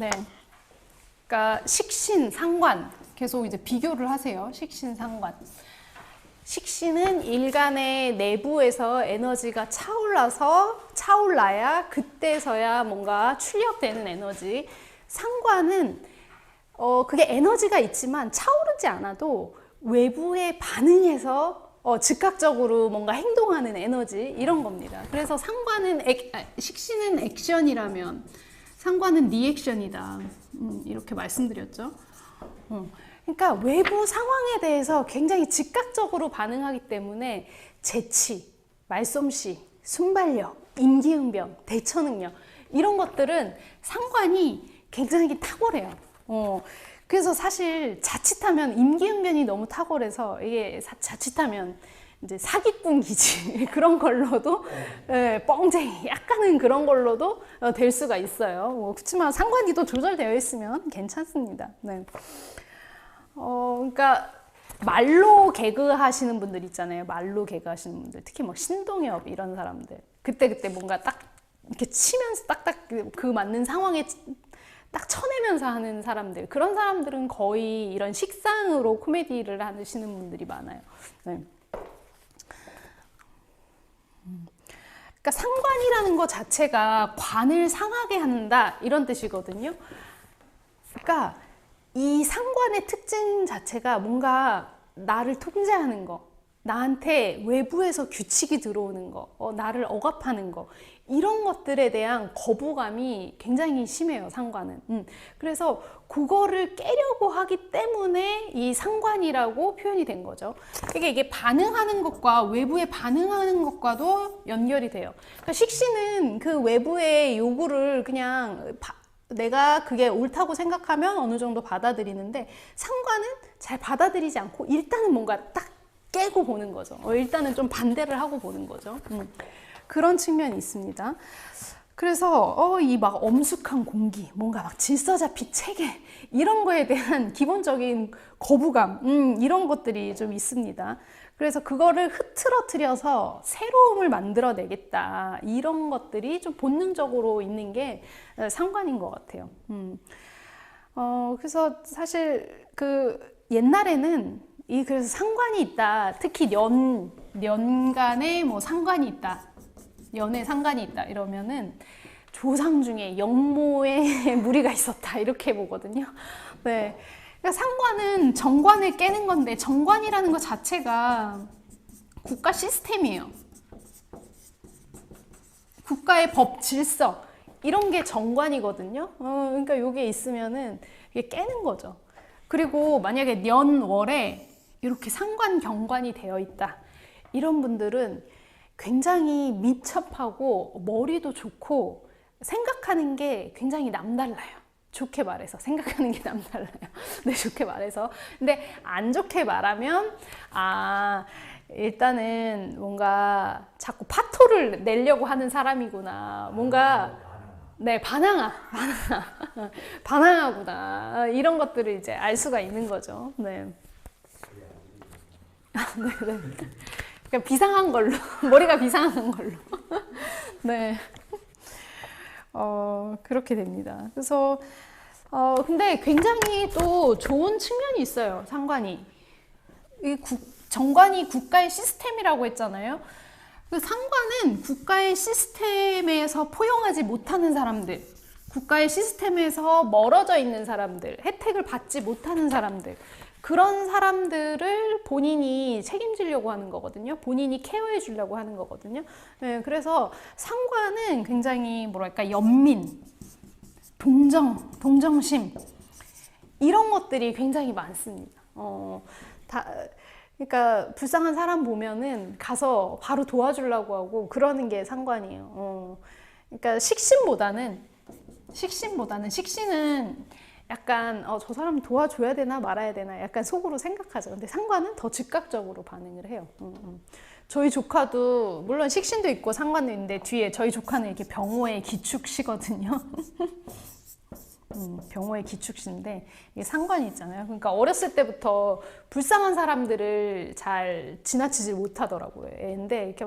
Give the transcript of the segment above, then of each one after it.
네. 그러니까 식신, 상관 계속 이제 비교를 하세요. 식신, 상관. 식신은 일간의 내부에서 에너지가 차올라야 그때서야 뭔가 출력되는 에너지. 상관은 그게 에너지가 있지만 차오르지 않아도 외부에 반응해서 즉각적으로 뭔가 행동하는 에너지 이런 겁니다. 그래서 식신은 액션이라면 상관은 리액션이다. 이렇게 말씀드렸죠. 그러니까 외부 상황에 대해서 굉장히 즉각적으로 반응하기 때문에 재치, 말솜씨, 순발력, 임기응변, 대처능력 이런 것들은 상관이 굉장히 탁월해요. 그래서 사실 자칫하면 임기응변이 너무 탁월해서 이게 자칫하면 이제 사기꾼 기질 그런 걸로도 뻥쟁이 약간은 그런 걸로도 될 수가 있어요. 그렇지만 상관이 또 조절되어 있으면 괜찮습니다. 네. 그러니까 말로 개그 하시는 분들 있잖아요. 말로 개그 하시는 분들, 특히 뭐 신동엽 이런 사람들 그때 뭔가 딱 이렇게 치면서 딱딱 그 맞는 상황에 딱 쳐내면서 하는 사람들, 그런 사람들은 거의 이런 식상으로 코미디를 하시는 분들이 많아요. 네. 그러니까 상관이라는 것 자체가 관을 상하게 한다 이런 뜻이거든요. 그러니까 이 상관의 특징 자체가 뭔가 나를 통제하는 거, 나한테 외부에서 규칙이 들어오는 거, 나를 억압하는 거 이런 것들에 대한 거부감이 굉장히 심해요, 상관은. 그래서 그거를 깨려고 하기 때문에 이 상관이라고 표현이 된 거죠. 그러니까 이게 반응하는 것과 외부에 반응하는 것과도 연결이 돼요. 그러니까 식신은 그 외부의 요구를 그냥 내가 그게 옳다고 생각하면 어느 정도 받아들이는데 상관은 잘 받아들이지 않고 일단은 뭔가 딱 깨고 보는 거죠. 일단은 좀 반대를 하고 보는 거죠. 그런 측면이 있습니다. 그래서 이 막 엄숙한 공기, 뭔가 막 질서 잡힌 체계 이런 거에 대한 기본적인 거부감 이런 것들이 좀 있습니다. 그래서 그거를 흐트러뜨려서 새로움을 만들어내겠다 이런 것들이 좀 본능적으로 있는 게 상관인 것 같아요. 그래서 사실 그 옛날에는 그래서 상관이 있다, 특히 년간에 뭐 상관이 있다, 연에 상관이 있다 이러면은 조상 중에 영모에 무리가 있었다 이렇게 보거든요. 네. 그러니까 상관은 정관을 깨는 건데 정관이라는 것 자체가 국가 시스템이에요. 국가의 법, 질서 이런 게 정관이거든요. 그러니까 이게 있으면은 이게 깨는 거죠. 그리고 만약에 년월에 이렇게 상관 경관이 되어 있다 이런 분들은 굉장히 민첩하고 머리도 좋고 생각하는 게 굉장히 남달라요. 좋게 말해서 생각하는 게 남달라요. 네, 좋게 말해서. 근데 안 좋게 말하면 일단은 뭔가 자꾸 파토를 내려고 하는 사람이구나. 뭔가 네, 반항하구나. 이런 것들을 이제 알 수가 있는 거죠. 네. 네. 그러니까 비상한 걸로, 머리가 비상한 걸로. 네. 그렇게 됩니다. 그래서, 근데 굉장히 또 좋은 측면이 있어요, 상관이. 정관이 국가의 시스템이라고 했잖아요. 그 상관은 국가의 시스템에서 포용하지 못하는 사람들, 국가의 시스템에서 멀어져 있는 사람들, 혜택을 받지 못하는 사람들, 그런 사람들을 본인이 책임지려고 하는 거거든요. 본인이 케어해 주려고 하는 거거든요. 네, 그래서 상관은 굉장히 뭐랄까 연민, 동정심 이런 것들이 굉장히 많습니다. 그러니까 불쌍한 사람 보면은 가서 바로 도와주려고 하고 그러는 게 상관이에요. 그러니까 식신보다는 식신은 약간 저 사람 도와줘야 되나 말아야 되나 약간 속으로 생각하죠. 근데 상관은 더 즉각적으로 반응을 해요. 저희 조카도 물론 식신도 있고 상관도 있는데 뒤에 저희 조카는 이렇게 병호의 기축시거든요. 병호의 기축신데 이게 상관이 있잖아요. 그러니까 어렸을 때부터 불쌍한 사람들을 잘 지나치지 못하더라고요. 근데 이렇게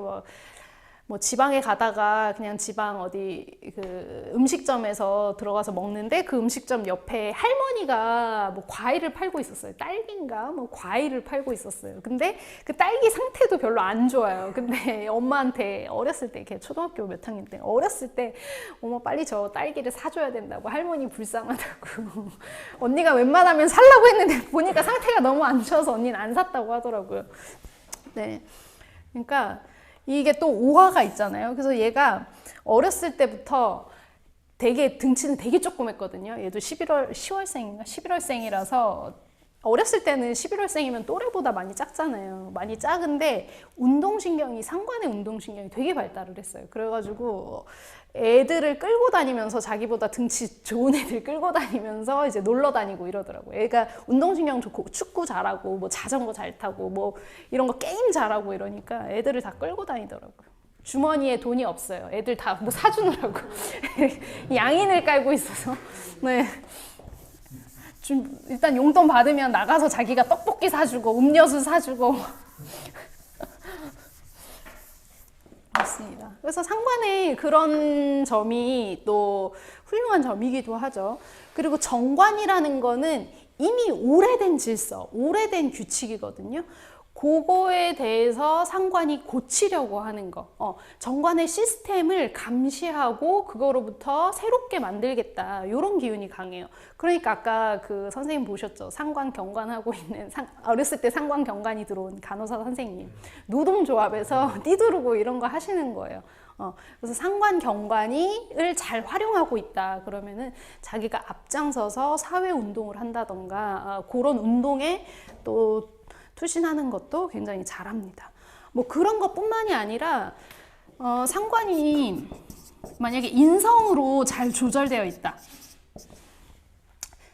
뭐 지방에 가다가 그냥 지방 어디 그 음식점에서 들어가서 먹는데 그 음식점 옆에 할머니가 뭐 과일을 팔고 있었어요. 딸기인가 뭐 과일을 팔고 있었어요. 근데 그 딸기 상태도 별로 안 좋아요. 근데 엄마한테 어렸을 때, 걔 초등학교 몇 학년 때, 어렸을 때 어머 빨리 저 딸기를 사줘야 된다고, 할머니 불쌍하다고 언니가 웬만하면 살라고 했는데 보니까 상태가 너무 안 좋아서 언니는 안 샀다고 하더라고요. 네, 그러니까 이게 또 오화가 있잖아요. 그래서 얘가 어렸을 때부터 되게 등치는 되게 조그맸거든요. 얘도 10월생인가 11월생이라서 어렸을 때는 11월생이면 또래보다 많이 작잖아요. 많이 작은데 운동신경이, 상관의 운동신경이 되게 발달을 했어요. 그래가지고 애들을 끌고 다니면서, 자기보다 등치 좋은 애들 끌고 다니면서 이제 놀러 다니고 이러더라고요. 애가 운동신경 좋고 축구 잘하고 뭐 자전거 잘 타고 뭐 이런 거 게임 잘하고 이러니까 애들을 다 끌고 다니더라고요. 주머니에 돈이 없어요. 애들 다 뭐 사주느라고 양인을 깔고 있어서. 네. 일단 용돈 받으면 나가서 자기가 떡볶이 사주고 음료수 사주고 맞습니다. 그래서 상관의 그런 점이 또 훌륭한 점이기도 하죠. 그리고 정관이라는 거는 이미 오래된 질서, 오래된 규칙이거든요. 그거에 대해서 상관이 고치려고 하는 거. 정관의 시스템을 감시하고 그거로부터 새롭게 만들겠다. 이런 기운이 강해요. 그러니까 아까 그 선생님 보셨죠? 상관 경관하고 있는, 어렸을 때 상관 경관이 들어온 간호사 선생님. 노동조합에서 띠두르고 이런 거 하시는 거예요. 그래서 상관 경관을 잘 활용하고 있다. 그러면은 자기가 앞장서서 사회 운동을 한다던가, 그런 운동에 또 투신하는 것도 굉장히 잘합니다. 뭐 그런 것뿐만이 아니라 상관이 만약에 인성으로 잘 조절되어 있다.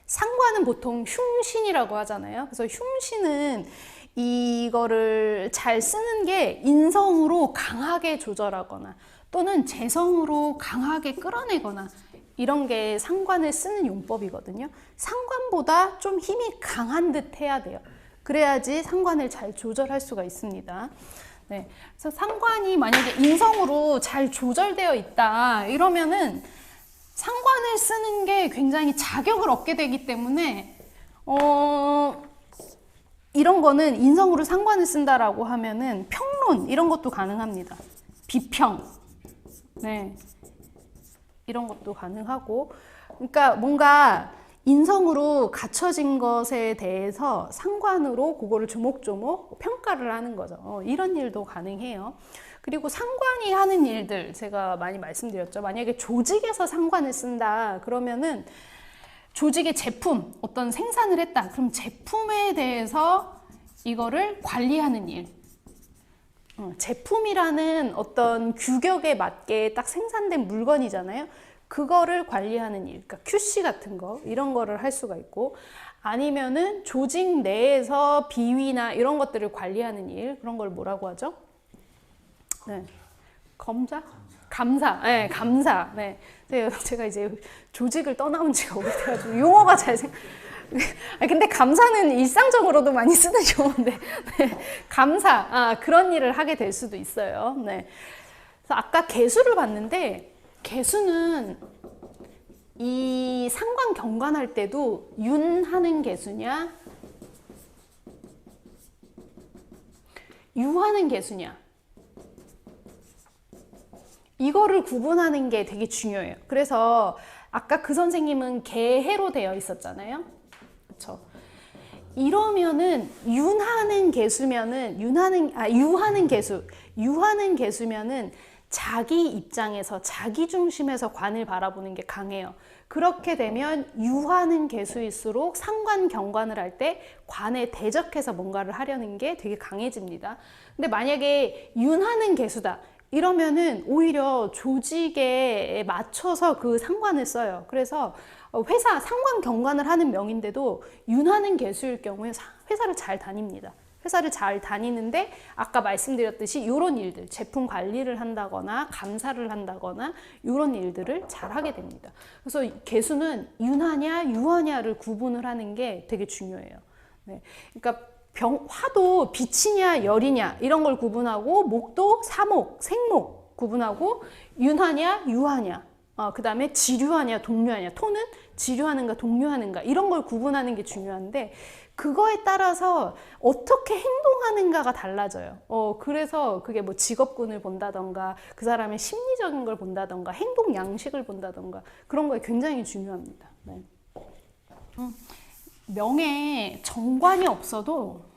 상관은 보통 흉신이라고 하잖아요. 그래서 흉신은 이거를 잘 쓰는 게 인성으로 강하게 조절하거나 또는 재성으로 강하게 끌어내거나 이런 게 상관을 쓰는 용법이거든요. 상관보다 좀 힘이 강한 듯 해야 돼요. 그래야지 상관을 잘 조절할 수가 있습니다. 네, 그래서 상관이 만약에 인성으로 잘 조절되어 있다 이러면은 상관을 쓰는 게 굉장히 자격을 얻게 되기 때문에 이런 거는 인성으로 상관을 쓴다라고 하면은 평론 이런 것도 가능합니다. 비평, 네, 이런 것도 가능하고, 그러니까 뭔가 인성으로 갖춰진 것에 대해서 상관으로 그거를 조목조목 평가를 하는 거죠. 이런 일도 가능해요. 그리고 상관이 하는 일들 제가 많이 말씀드렸죠. 만약에 조직에서 상관을 쓴다 그러면은 조직의 제품, 어떤 생산을 했다. 그럼 제품에 대해서 이거를 관리하는 일. 제품이라는 어떤 규격에 맞게 딱 생산된 물건이잖아요. 그거를 관리하는 일, 그러니까 QC 같은 거, 이런 거를 할 수가 있고, 아니면은 조직 내에서 비위나 이런 것들을 관리하는 일, 그런 걸 뭐라고 하죠? 네. 검사? 감사. 네, 감사. 네. 제가 이제 조직을 떠나온 지가 오래돼가지고 용어가 잘 근데 감사는 일상적으로도 많이 쓰는 용어인데, 네. 감사. 그런 일을 하게 될 수도 있어요. 네. 그래서 아까 개수를 봤는데, 개수는 이 상관 경관할 때도 윤하는 개수냐 유하는 개수냐 이거를 구분하는 게 되게 중요해요. 그래서 아까 그 선생님은 개해로 되어 있었잖아요. 그렇죠? 이러면은 유하는 개수면은 자기 입장에서, 자기 중심에서 관을 바라보는 게 강해요. 그렇게 되면 유하는 개수일수록 상관 경관을 할 때 관에 대적해서 뭔가를 하려는 게 되게 강해집니다. 근데 만약에 윤하는 개수다 이러면은 오히려 조직에 맞춰서 그 상관을 써요. 그래서 회사 상관 경관을 하는 명인데도 윤하는 개수일 경우에 회사를 잘 다닙니다. 회사를 잘 다니는데 아까 말씀드렸듯이 이런 일들, 제품 관리를 한다거나 감사를 한다거나 이런 일들을 잘 하게 됩니다. 그래서 개수는 윤하냐 유하냐를 구분을 하는 게 되게 중요해요. 네. 그러니까 화도 빛이냐 열이냐 이런 걸 구분하고 목도 사목, 생목 구분하고 윤하냐, 유하냐, 그 다음에 지류하냐, 동류하냐, 토는 지류하는가, 동류하는가 이런 걸 구분하는 게 중요한데 그거에 따라서 어떻게 행동하는가가 달라져요. 그래서 그게 뭐 직업군을 본다던가 그 사람의 심리적인 걸 본다던가 행동 양식을 본다던가 그런 거에 굉장히 중요합니다. 네. 명예 정관이 없어도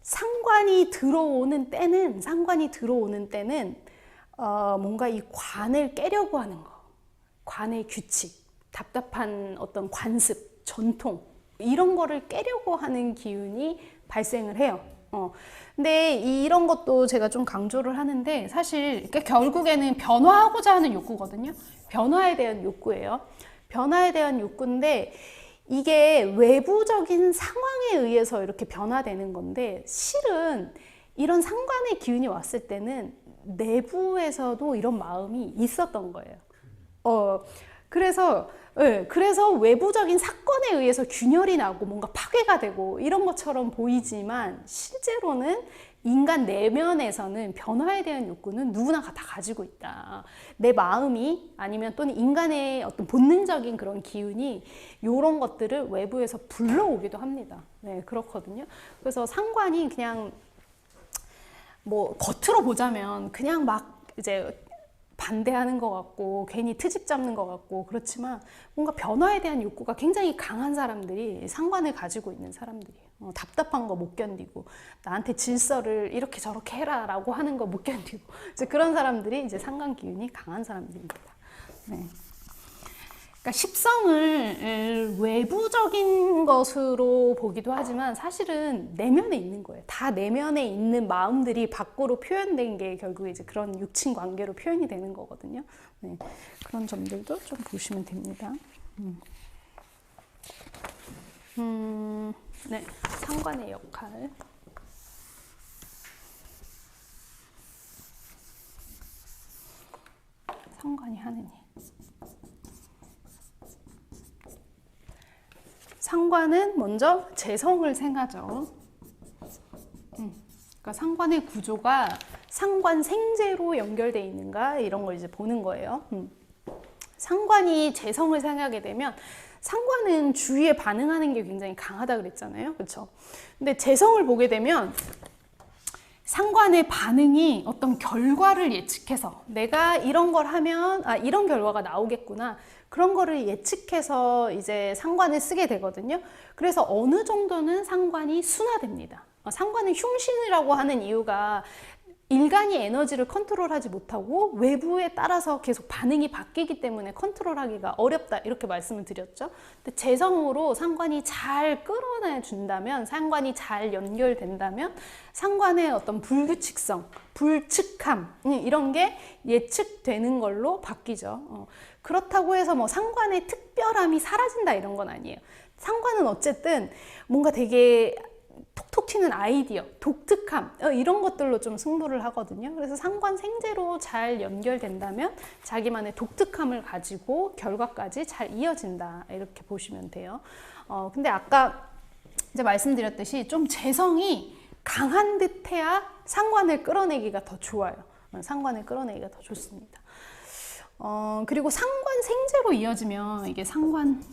상관이 들어오는 때는 뭔가 이 관을 깨려고 하는 거, 관의 규칙, 답답한 어떤 관습, 전통 이런 거를 깨려고 하는 기운이 발생을 해요. 근데 이런 것도 제가 좀 강조를 하는데 사실 그러니까 결국에는 변화하고자 하는 욕구거든요. 변화에 대한 욕구예요. 변화에 대한 욕구인데 이게 외부적인 상황에 의해서 이렇게 변화되는 건데 실은 이런 상관의 기운이 왔을 때는 내부에서도 이런 마음이 있었던 거예요. 그래서 외부적인 사건에 의해서 균열이 나고 뭔가 파괴가 되고 이런 것처럼 보이지만 실제로는 인간 내면에서는 변화에 대한 욕구는 누구나 다 가지고 있다. 내 마음이 아니면 또는 인간의 어떤 본능적인 그런 기운이 이런 것들을 외부에서 불러오기도 합니다. 네, 그렇거든요. 그래서 상관이 그냥 뭐 겉으로 보자면 그냥 막 이제 반대하는 것 같고 괜히 트집 잡는 것 같고 그렇지만 뭔가 변화에 대한 욕구가 굉장히 강한 사람들이 상관을 가지고 있는 사람들이에요. 답답한 거 못 견디고 나한테 질서를 이렇게 저렇게 해라 라고 하는 거 못 견디고 이제 그런 사람들이 이제 상관 기운이 강한 사람들입니다. 네. 그러니까 십성을 외부적인 것으로 보기도 하지만 사실은 내면에 있는 거예요. 다 내면에 있는 마음들이 밖으로 표현된 게 결국 이제 그런 육친 관계로 표현이 되는 거거든요. 네, 그런 점들도 좀 보시면 됩니다. 네, 상관의 역할. 상관이 하는 일. 상관은 먼저 재성을 생하죠. 그러니까 상관의 구조가 상관 생재로 연결되어 있는가 이런 걸 이제 보는 거예요. 상관이 재성을 생하게 되면 상관은 주위에 반응하는 게 굉장히 강하다 그랬잖아요. 그렇죠? 근데 재성을 보게 되면 상관의 반응이 어떤 결과를 예측해서 내가 이런 걸 하면 이런 결과가 나오겠구나. 그런 거를 예측해서 이제 상관을 쓰게 되거든요. 그래서 어느 정도는 상관이 순화됩니다. 상관은 흉신이라고 하는 이유가 일간이 에너지를 컨트롤하지 못하고 외부에 따라서 계속 반응이 바뀌기 때문에 컨트롤하기가 어렵다 이렇게 말씀을 드렸죠. 근데 재성으로 상관이 잘 끌어내 준다면, 상관이 잘 연결된다면 상관의 어떤 불규칙성, 불측함 이런 게 예측되는 걸로 바뀌죠. 그렇다고 해서 뭐 상관의 특별함이 사라진다 이런 건 아니에요. 상관은 어쨌든 뭔가 되게 톡톡 튀는 아이디어, 독특함 이런 것들로 좀 승부를 하거든요. 그래서 상관 생재로 잘 연결된다면 자기만의 독특함을 가지고 결과까지 잘 이어진다 이렇게 보시면 돼요. 근데 아까 이제 말씀드렸듯이 좀 재성이 강한 듯해야 상관을 끌어내기가 더 좋아요. 상관을 끌어내기가 더 좋습니다. 그리고 상관 생재로 이어지면 이게 상관은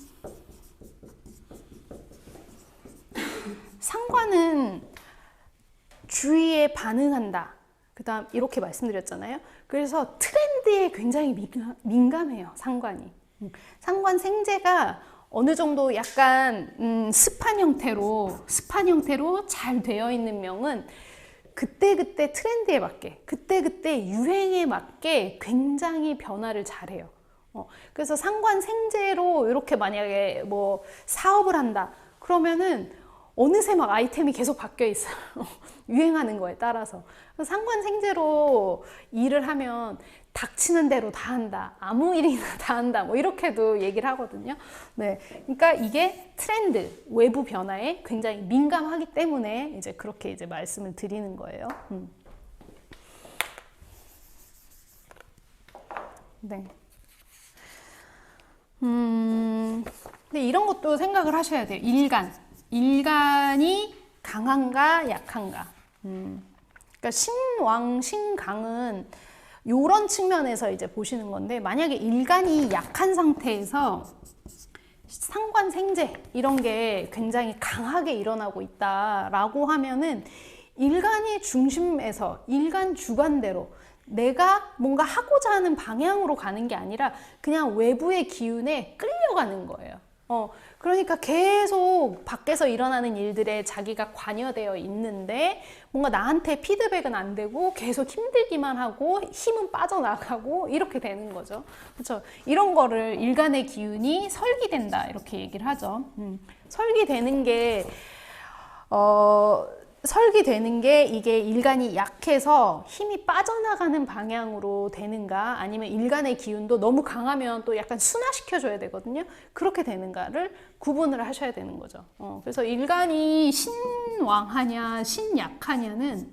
주위에 반응한다. 그 다음 이렇게 말씀드렸잖아요. 그래서 트렌드에 굉장히 민감해요. 상관이. 상관 생재가 어느 정도 약간 습한 형태로 잘 되어 있는 명은 그때그때 트렌드에 맞게 그때그때 유행에 맞게 굉장히 변화를 잘해요. 그래서 상관 생재로 이렇게 만약에 뭐 사업을 한다. 그러면은 어느새 막 아이템이 계속 바뀌어 있어요. 유행하는 거에 따라서. 상관 생재로 일을 하면 닥치는 대로 다 한다. 아무 일이나 다 한다. 뭐 이렇게도 얘기를 하거든요. 네. 그러니까 이게 트렌드, 외부 변화에 굉장히 민감하기 때문에 이제 그렇게 이제 말씀을 드리는 거예요. 네. 근데 이런 것도 생각을 하셔야 돼요. 일간이 강한가 약한가. 그러니까 신왕, 신강은 요런 측면에서 이제 보시는 건데, 만약에 일간이 약한 상태에서 상관 생재 이런 게 굉장히 강하게 일어나고 있다라고 하면은 일간이 중심에서 일간 주관대로 내가 뭔가 하고자 하는 방향으로 가는 게 아니라 그냥 외부의 기운에 끌려가는 거예요. 그러니까 계속 밖에서 일어나는 일들에 자기가 관여되어 있는데 뭔가 나한테 피드백은 안 되고 계속 힘들기만 하고 힘은 빠져나가고 이렇게 되는 거죠. 그렇죠? 이런 거를 일간의 기운이 설기된다 이렇게 얘기를 하죠. 설기되는 게 설기되는 게 이게 일간이 약해서 힘이 빠져나가는 방향으로 되는가 아니면 일간의 기운도 너무 강하면 또 약간 순화시켜줘야 되거든요. 그렇게 되는가를 구분을 하셔야 되는 거죠. 그래서 일간이 신왕하냐 신약하냐는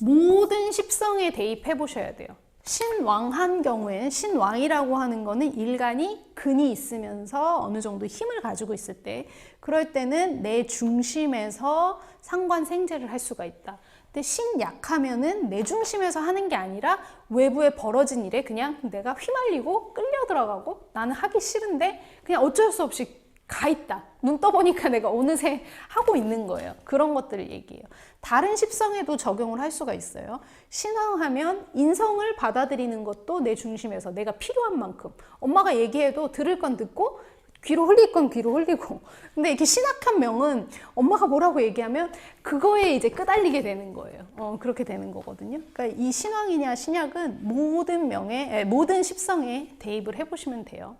모든 십성에 대입해 보셔야 돼요. 신왕한 경우에는 신왕이라고 하는 거는 일간이 근이 있으면서 어느 정도 힘을 가지고 있을 때 그럴 때는 내 중심에서 상관 생재를 할 수가 있다. 근데 신약하면은 내 중심에서 하는 게 아니라 외부에 벌어진 일에 그냥 내가 휘말리고 끌려 들어가고 나는 하기 싫은데 그냥 어쩔 수 없이 가 있다. 눈 떠보니까 내가 어느새 하고 있는 거예요. 그런 것들을 얘기해요. 다른 십성에도 적용을 할 수가 있어요. 신왕하면 인성을 받아들이는 것도 내 중심에서 내가 필요한 만큼 엄마가 얘기해도 들을 건 듣고 귀로 흘릴 건 귀로 흘리고 근데 이렇게 신약한 명은 엄마가 뭐라고 얘기하면 그거에 이제 끄달리게 되는 거예요. 그렇게 되는 거거든요. 그러니까 이 신왕이냐 신약은 모든 십성에 대입을 해보시면 돼요.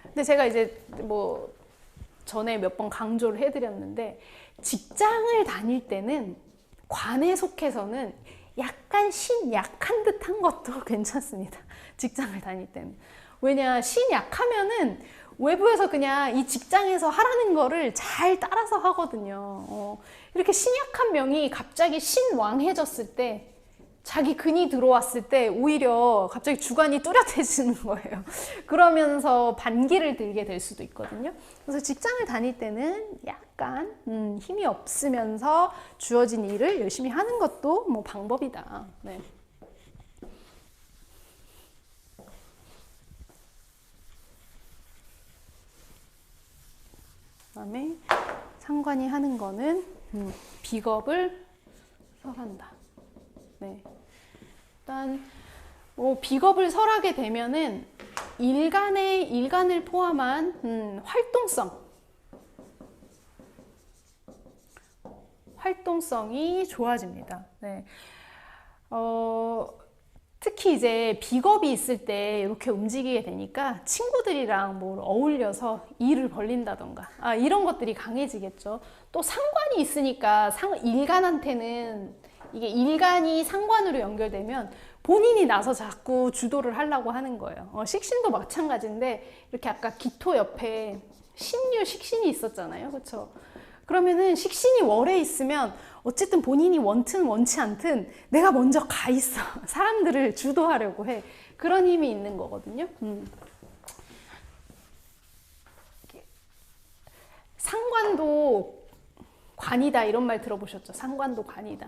근데 제가 이제 뭐 전에 몇 번 강조를 해드렸는데 직장을 다닐 때는 관에 속해서는 약간 신약한 듯한 것도 괜찮습니다. 직장을 다닐 때는. 왜냐 신약하면은 외부에서 그냥 이 직장에서 하라는 거를 잘 따라서 하거든요. 이렇게 신약한 명이 갑자기 신왕해졌을 때 자기 근이 들어왔을 때 오히려 갑자기 주관이 뚜렷해지는 거예요. 그러면서 반기를 들게 될 수도 있거든요. 그래서 직장을 다닐 때는 약간 힘이 없으면서 주어진 일을 열심히 하는 것도 뭐 방법이다. 네. 그다음에 상관이 하는 거는 비겁을 설한다. 네. 일단 비겁을 설하게 되면은 일간을 포함한 활동성이 좋아집니다. 네. 특히 이제 비겁이 있을 때 이렇게 움직이게 되니까 친구들이랑 뭐 어울려서 일을 벌린다던가 이런 것들이 강해지겠죠. 또 상관이 있으니까 일간한테는 이게 일간이 상관으로 연결되면 본인이 나서 자꾸 주도를 하려고 하는 거예요. 식신도 마찬가지인데 이렇게 아까 기토 옆에 신유 식신이 있었잖아요. 그렇죠? 그러면은 식신이 월에 있으면 어쨌든 본인이 원튼 원치 않든 내가 먼저 가 있어. 사람들을 주도하려고 해. 그런 힘이 있는 거거든요. 상관도 관이다 이런 말 들어보셨죠? 상관도 관이다.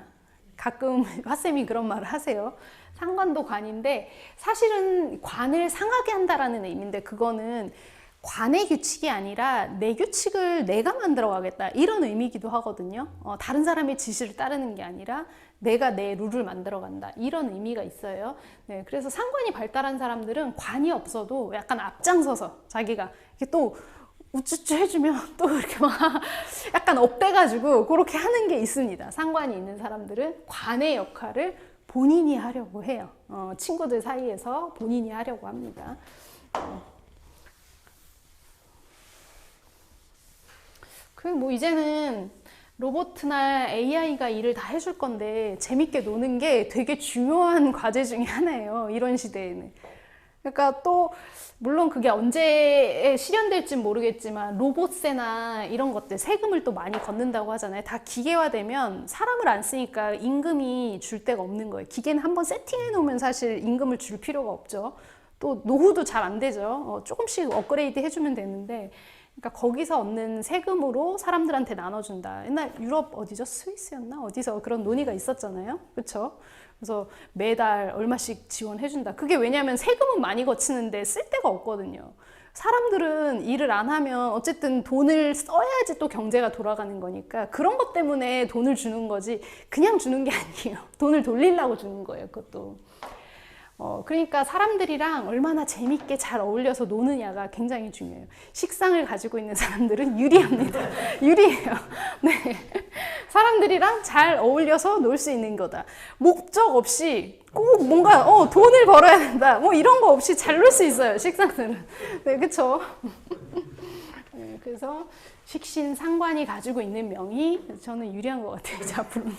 가끔 화쌤이 그런 말을 하세요. 상관도 관인데 사실은 관을 상하게 한다라는 의미인데 그거는 관의 규칙이 아니라 내 규칙을 내가 만들어 가겠다 이런 의미이기도 하거든요. 다른 사람의 지시를 따르는 게 아니라 내가 내 룰을 만들어 간다 이런 의미가 있어요. 네, 그래서 상관이 발달한 사람들은 관이 없어도 약간 앞장서서 자기가 이렇게 또 우쭈쭈 해주면 또 이렇게 막 약간 업돼가지고 그렇게 하는 게 있습니다. 상관이 있는 사람들은 관의 역할을 본인이 하려고 해요. 친구들 사이에서 본인이 하려고 합니다. 뭐 이제는 로봇이나 AI가 일을 다 해줄 건데 재밌게 노는 게 되게 중요한 과제 중에 하나예요. 이런 시대에는. 그러니까 또 물론 그게 언제 실현될지 모르겠지만 로봇세나 이런 것들 세금을 또 많이 걷는다고 하잖아요. 다 기계화되면 사람을 안 쓰니까 임금이 줄 데가 없는 거예요. 기계는 한번 세팅해 놓으면 사실 임금을 줄 필요가 없죠. 또 노후도 잘 안 되죠. 조금씩 업그레이드 해주면 되는데 그러니까 거기서 얻는 세금으로 사람들한테 나눠준다. 옛날 유럽 어디죠? 스위스였나? 어디서 그런 논의가 있었잖아요. 그렇죠? 그래서 매달 얼마씩 지원해준다. 그게 왜냐하면 세금은 많이 거치는데 쓸 데가 없거든요. 사람들은 일을 안 하면 어쨌든 돈을 써야지 또 경제가 돌아가는 거니까 그런 것 때문에 돈을 주는 거지 그냥 주는 게 아니에요. 돈을 돌리려고 주는 거예요, 그것도. 그러니까 사람들이랑 얼마나 재밌게 잘 어울려서 노느냐가 굉장히 중요해요. 식상을 가지고 있는 사람들은 유리합니다. 유리해요. 네. 사람들이랑 잘 어울려서 놀 수 있는 거다. 목적 없이 꼭 뭔가 돈을 벌어야 된다. 뭐 이런 거 없이 잘 놀 수 있어요. 식상들은. 네, 그렇죠. 네, 그래서 식신 상관이 가지고 있는 명이 저는 유리한 것 같아요. 이제 앞으로는.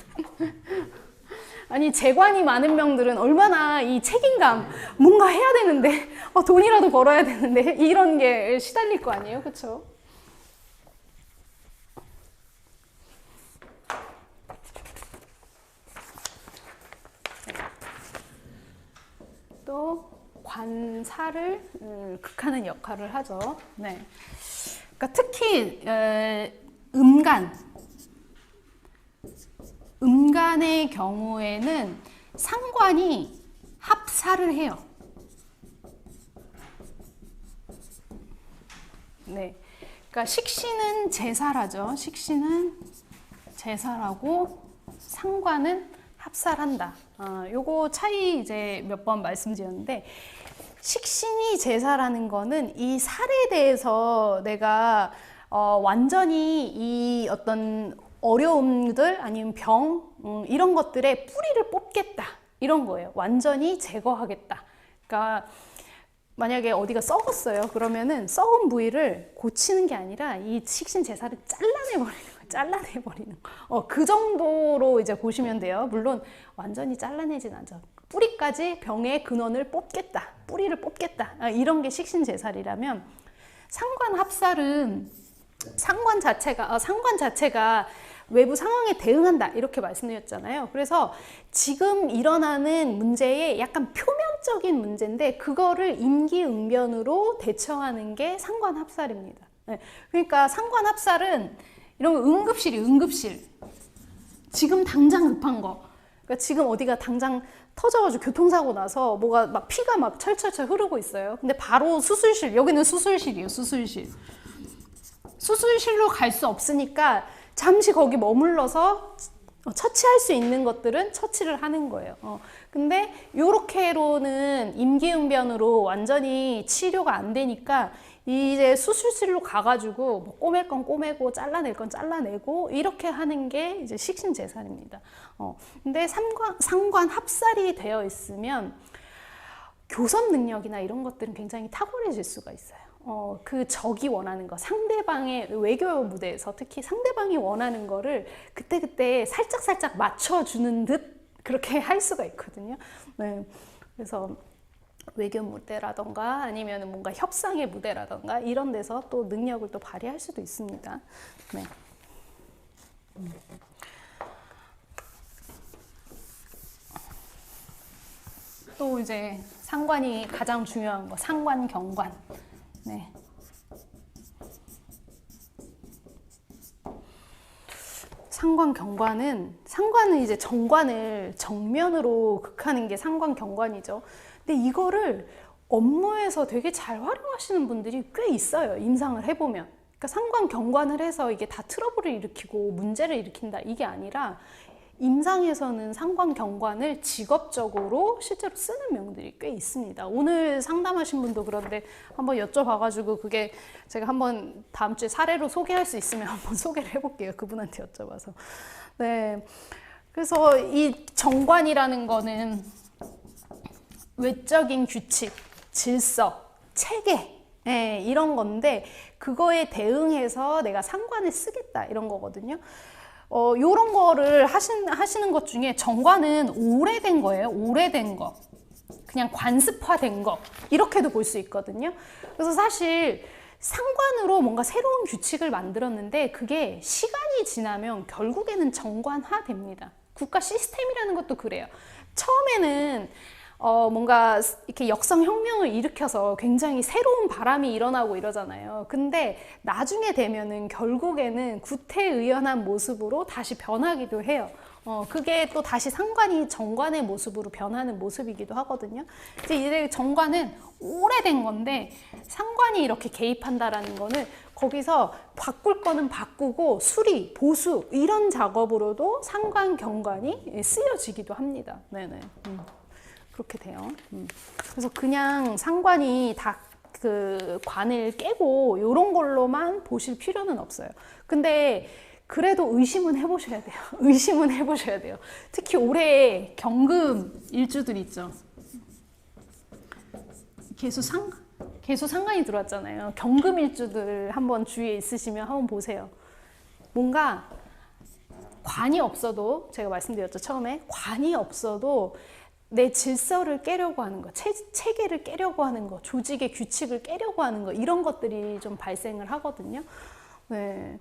아니 재관이 많은 명들은 얼마나 이 책임감 뭔가 해야 되는데 돈이라도 벌어야 되는데 이런 게 시달릴 거 아니에요, 그렇죠? 또 관사를 극하는 역할을 하죠. 네. 그러니까 특히 음간의 경우에는 상관이 합사를 해요. 네. 그러니까 식신은 제사라죠. 식신은 제사라고 상관은 합사한다. 요거 차이 이제 몇 번 말씀드렸는데 식신이 제사라는 거는 이 살에 대해서 내가 완전히 이 어떤 어려움들 아니면 병 이런 것들의 뿌리를 뽑겠다 이런 거예요. 완전히 제거하겠다. 그러니까 만약에 어디가 썩었어요. 그러면은 썩은 부위를 고치는 게 아니라 이 식신 제사를 잘라내버리는 거예요. 잘라내버리는 거. 그 정도로 이제 보시면 돼요. 물론 완전히 잘라내진 않죠. 뿌리까지 병의 근원을 뽑겠다. 뿌리를 뽑겠다. 이런 게 식신 제사리라면 상관 합살은 상관 자체가 외부 상황에 대응한다 이렇게 말씀드렸잖아요. 그래서 지금 일어나는 문제에 약간 표면적인 문제인데 그거를 임기응변으로 대처하는 게 상관합살입니다. 네. 그러니까 상관합살은 이런 거 응급실 지금 당장 급한 거 그러니까 지금 어디가 당장 터져가지고 교통사고 나서 뭐가 막 피가 막 철철철 흐르고 있어요. 근데 바로 수술실, 여기는 수술실이에요. 수술실로 갈 수 없으니까 잠시 거기 머물러서 처치할 수 있는 것들은 처치를 하는 거예요. 근데 요렇게로는 임기응변으로 완전히 치료가 안 되니까 이제 수술실로 가가지고 뭐 꼬맬 건 꼬매고 잘라낼 건 잘라내고 이렇게 하는 게 이제 식신제살입니다. 근데 상관 합살이 되어 있으면 교섭 능력이나 이런 것들은 굉장히 탁월해질 수가 있어요. 그 적이 원하는 거, 상대방의 외교 무대에서 특히 상대방이 원하는 거를 그때그때 살짝살짝 맞춰주는 듯 그렇게 할 수가 있거든요. 네. 그래서 외교 무대라던가 아니면 뭔가 협상의 무대라던가 이런 데서 또 능력을 또 발휘할 수도 있습니다. 네. 또 이제 상관이 가장 중요한 거, 상관, 경관. 네. 상관, 경관은 이제 정관을 정면으로 극하는 게 상관, 경관이죠. 근데 이거를 업무에서 되게 잘 활용하시는 분들이 꽤 있어요. 임상을 해보면. 그러니까 상관, 경관을 해서 이게 다 트러블을 일으키고 문제를 일으킨다 이게 아니라 임상에서는 상관, 경관을 직업적으로 실제로 쓰는 명들이 꽤 있습니다. 오늘 상담하신 분도 그런데 한번 여쭤봐가지고 그게 제가 한번 다음 주에 사례로 소개할 수 있으면 한번 소개를 해볼게요. 그분한테 여쭤봐서. 네. 그래서 이 정관이라는 거는 외적인 규칙, 질서, 체계 이런 건데 그거에 대응해서 내가 상관을 쓰겠다 이런 거거든요. 요런 거를 하시는 것 중에 정관은 오래된 거예요. 오래된 거. 그냥 관습화된 거. 이렇게도 볼 수 있거든요. 그래서 사실 상관으로 뭔가 새로운 규칙을 만들었는데 그게 시간이 지나면 결국에는 정관화 됩니다. 국가 시스템이라는 것도 그래요. 처음에는 뭔가 이렇게 역성혁명을 일으켜서 굉장히 새로운 바람이 일어나고 이러잖아요. 근데 나중에 되면은 결국에는 구태의연한 모습으로 다시 변하기도 해요. 그게 또 다시 상관이 정관의 모습으로 변하는 모습이기도 하거든요. 이제 정관은 오래된 건데 상관이 이렇게 개입한다라는 거는 거기서 바꿀 거는 바꾸고 수리, 보수 이런 작업으로도 상관, 경관이 쓰여지기도 합니다. 네네. 그렇게 돼요. 그래서 그냥 상관이 다 그 관을 깨고 이런 걸로만 보실 필요는 없어요. 근데 그래도 의심은 해보셔야 돼요. 의심은 해보셔야 돼요. 특히 올해 경금 일주들 있죠. 계수 상관이 들어왔잖아요. 경금 일주들 한번 주위에 있으시면 한번 보세요. 뭔가 관이 없어도, 제가 말씀드렸죠 처음에, 관이 없어도 내 질서를 깨려고 하는 거, 체계를 깨려고 하는 거, 조직의 규칙을 깨려고 하는 거, 이런 것들이 좀 발생을 하거든요. 네.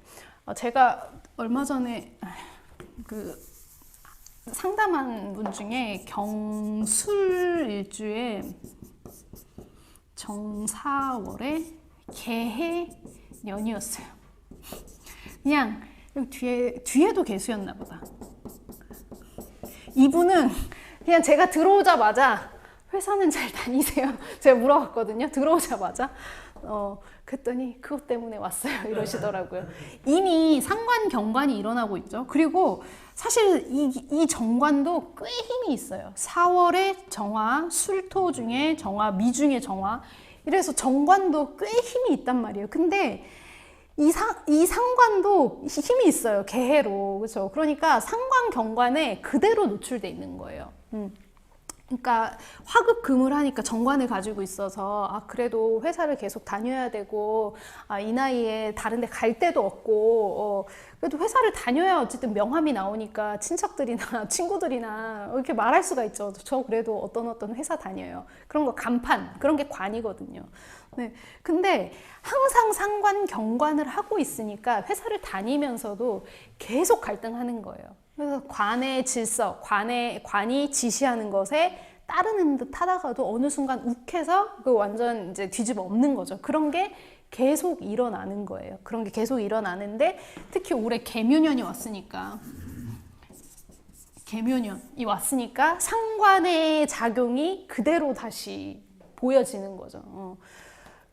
제가 얼마 전에 그 상담한 분 중에 경술 일주에 정사월에 개해년이었어요. 그냥 뒤에도 개수였나 보다. 이분은 그냥 제가 들어오자마자 회사는 잘 다니세요? 제가 물어봤거든요. 들어오자마자. 그랬더니 그것 때문에 왔어요. 이러시더라고요. 이미 상관, 경관이 일어나고 있죠. 그리고 사실 이 정관도 꽤 힘이 있어요. 4월에 정화, 술토 중에 정화, 미 중에 정화. 이래서 정관도 꽤 힘이 있단 말이에요. 근데 이 상관도 힘이 있어요. 개해로. 그렇죠? 그러니까 상관, 경관에 그대로 노출돼 있는 거예요. 그러니까 화급금을 하니까 정관을 가지고 있어서 그래도 회사를 계속 다녀야 되고 이 나이에 다른 데 갈 데도 없고 그래도 회사를 다녀야 어쨌든 명함이 나오니까 친척들이나 친구들이나 이렇게 말할 수가 있죠. 저 그래도 어떤 회사 다녀요. 그런 거 간판, 그런 게 관이거든요. 네. 근데 항상 상관, 경관을 하고 있으니까 회사를 다니면서도 계속 갈등하는 거예요. 그래서 관의 질서, 관이 지시하는 것에 따르는 듯 하다가도 어느 순간 욱해서 그 완전 이제 뒤집어 엎는 거죠. 그런 게 계속 일어나는 거예요. 그런 게 계속 일어나는데 특히 올해 개묘년이 왔으니까 상관의 작용이 그대로 다시 보여지는 거죠.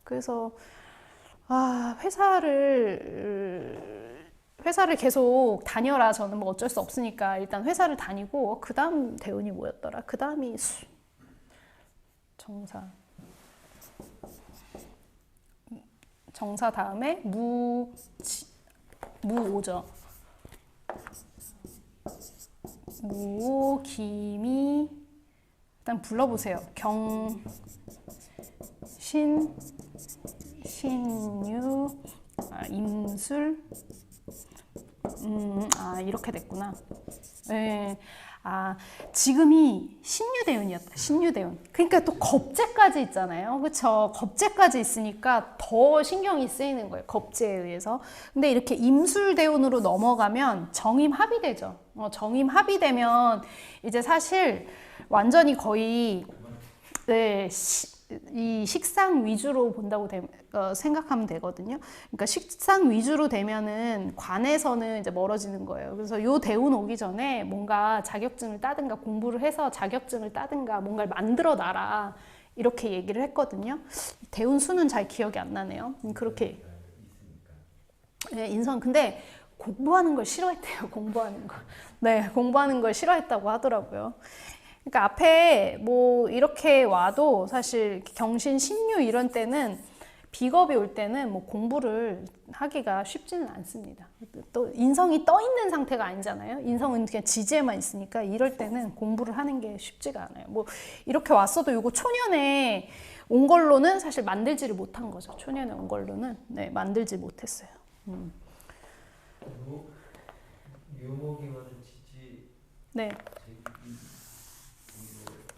그래서 회사를 계속 다녀라. 저는 뭐 어쩔 수 없으니까 일단 회사를 다니고 그 다음 대운이 뭐였더라? 그 다음이 정사 다음에 무오죠. 무오, 기미. 일단 불러보세요. 경신, 신유, 임술. 이렇게 됐구나. 네. 지금이 신유대운이었다. 신유대운. 그러니까 또 겁재까지 있잖아요. 그쵸? 겁재까지 있으니까 더 신경이 쓰이는 거예요. 겁재에 의해서. 근데 이렇게 임술대운으로 넘어가면 정임합이 되죠. 정임합이 되면 이제 사실 완전히 거의 이 식상 위주로 본다고 생각하면 되거든요. 그러니까 식상 위주로 되면은 관에서는 이제 멀어지는 거예요. 그래서 요 대운 오기 전에 뭔가 자격증을 따든가 공부를 해서 자격증을 따든가 뭔가를 만들어 놔라. 이렇게 얘기를 했거든요. 대운 수는 잘 기억이 안 나네요. 그렇게. 네, 인성. 근데 공부하는 걸 싫어했대요. 공부하는 걸. 네, 공부하는 걸 싫어했다고 하더라고요. 그러니까 앞에 뭐 이렇게 와도 사실 경신, 신유 이런 때는 비겁이 올 때는 뭐 공부를 하기가 쉽지는 않습니다. 또 인성이 떠 있는 상태가 아니잖아요. 인성은 그냥 지지에만 있으니까 이럴 때는 공부를 하는 게 쉽지가 않아요. 뭐 이렇게 왔어도 이거 초년에 온 걸로는 사실 만들지를 못한 거죠. 초년에 온 걸로는 만들지 못했어요. 묘목이 와서 지지. 네.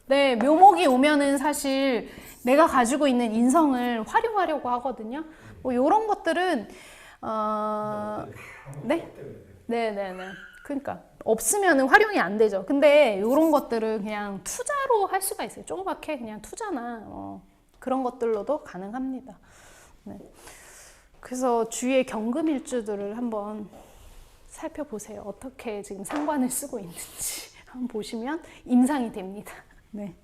네, 묘목이 오면은 사실 내가 가지고 있는 인성을 활용하려고 하거든요. 뭐 이런 것들은 네, 네. 그러니까 없으면은 활용이 안 되죠. 근데 이런 것들은 그냥 투자로 할 수가 있어요. 조그맣게 그냥 투자나 그런 것들로도 가능합니다. 네. 그래서 주위의 경금 일주들을 한번 살펴보세요. 어떻게 지금 상관을 쓰고 있는지 한번 보시면 임상이 됩니다. 네.